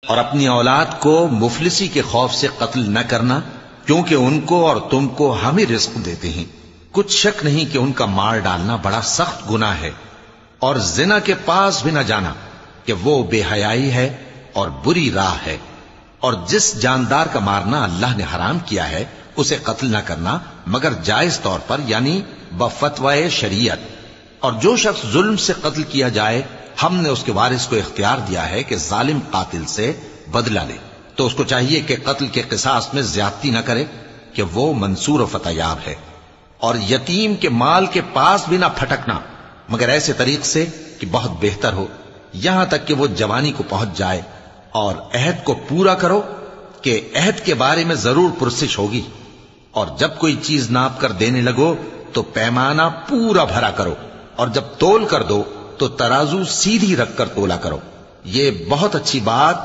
اور اپنی اولاد کو مفلسی کے خوف سے قتل نہ کرنا، کیونکہ ان کو اور تم کو ہم ہی رزق دیتے ہیں۔ کچھ شک نہیں کہ ان کا مار ڈالنا بڑا سخت گناہ ہے، اور زنا کے پاس بھی نہ جانا کہ وہ بے حیائی ہے اور بری راہ ہے۔ اور جس جاندار کا مارنا اللہ نے حرام کیا ہے اسے قتل نہ کرنا مگر جائز طور پر، یعنی بفتوائے شریعت۔ اور جو شخص ظلم سے قتل کیا جائے، ہم نے اس کے وارث کو اختیار دیا ہے کہ ظالم قاتل سے بدلہ لے، تو اس کو چاہیے کہ قتل کے قصاص میں زیادتی نہ کرے، کہ وہ منصور و فتح یاب ہے۔ اور یتیم کے مال کے پاس بھی نہ پھٹکنا مگر ایسے طریق سے کہ بہت بہتر ہو، یہاں تک کہ وہ جوانی کو پہنچ جائے۔ اور عہد کو پورا کرو کہ عہد کے بارے میں ضرور پرسش ہوگی۔ اور جب کوئی چیز ناپ کر دینے لگو تو پیمانہ پورا بھرا کرو، اور جب تول کر دو تو ترازو سیدھی رکھ کر تولا کرو۔ یہ بہت اچھی بات